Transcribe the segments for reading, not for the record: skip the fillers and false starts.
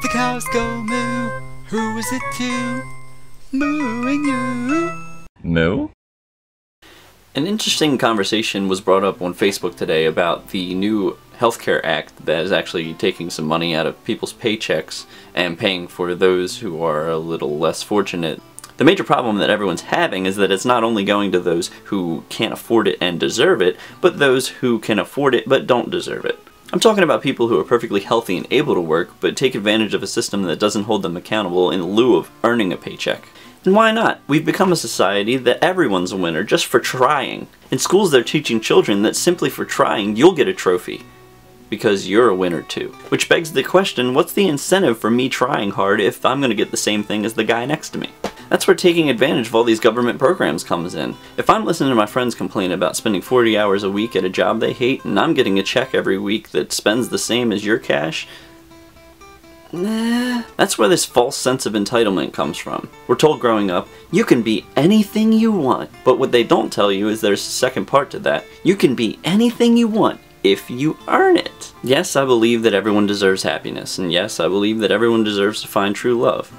The cows go moo. Who is it to? Mooing you. Moo? An interesting conversation was brought up on Facebook today about the new Healthcare Act that is actually taking some money out of people's paychecks and paying for those who are a little less fortunate. The major problem that everyone's having is that it's not only going to those who can't afford it and deserve it, but those who can afford it but don't deserve it. I'm talking about people who are perfectly healthy and able to work, but take advantage of a system that doesn't hold them accountable in lieu of earning a paycheck. And why not? We've become a society that everyone's a winner just for trying. In schools they're teaching children that simply for trying you'll get a trophy. Because you're a winner too. Which begs the question, what's the incentive for me trying hard if I'm going to get the same thing as the guy next to me? That's where taking advantage of all these government programs comes in. If I'm listening to my friends complain about spending 40 hours a week at a job they hate, and I'm getting a check every week that spends the same as your cash, nah. That's where this false sense of entitlement comes from. We're told growing up, you can be anything you want. But what they don't tell you is there's a second part to that. You can be anything you want if you earn it. Yes, I believe that everyone deserves happiness, and yes, I believe that everyone deserves to find true love.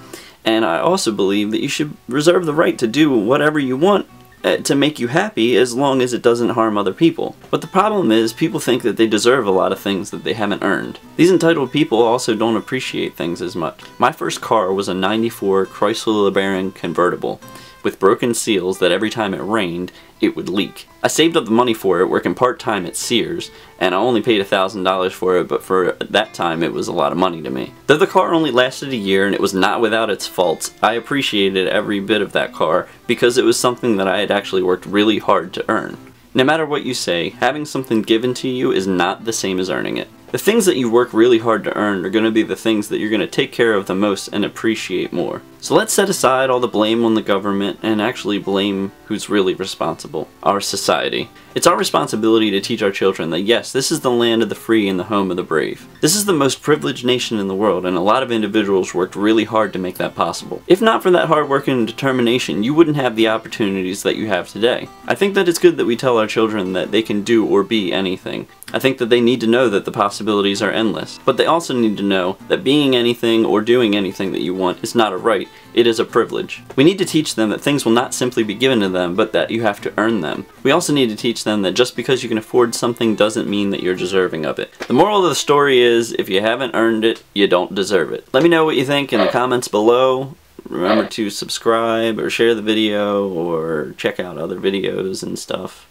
And I also believe that you should reserve the right to do whatever you want to make you happy as long as it doesn't harm other people. But the problem is people think that they deserve a lot of things that they haven't earned. These entitled people also don't appreciate things as much. My first car was a '94 Chrysler LeBaron convertible with broken seals that every time it rained, it would leak. I saved up the money for it working part-time at Sears, and I only paid $1,000 for it, but for that time it was a lot of money to me. Though the car only lasted a year and it was not without its faults, I appreciated every bit of that car because it was something that I had actually worked really hard to earn. No matter what you say, having something given to you is not the same as earning it. The things that you work really hard to earn are going to be the things that you're going to take care of the most and appreciate more. So let's set aside all the blame on the government and actually blame who's really responsible: our society. It's our responsibility to teach our children that yes, this is the land of the free and the home of the brave. This is the most privileged nation in the world, and a lot of individuals worked really hard to make that possible. If not for that hard work and determination, you wouldn't have the opportunities that you have today. I think that it's good that we tell our children that they can do or be anything. I think that they need to know that the possibilities are endless, but they also need to know that being anything or doing anything that you want is not a right, it is a privilege. We need to teach them that things will not simply be given to them, but that you have to earn them. We also need to teach them that just because you can afford something doesn't mean that you're deserving of it. The moral of the story is, if you haven't earned it, you don't deserve it. Let me know what you think in the comments below. Remember to subscribe or share the video or check out other videos and stuff.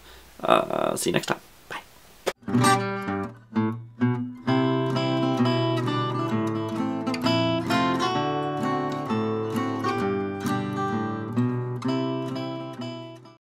See you next time. Bye.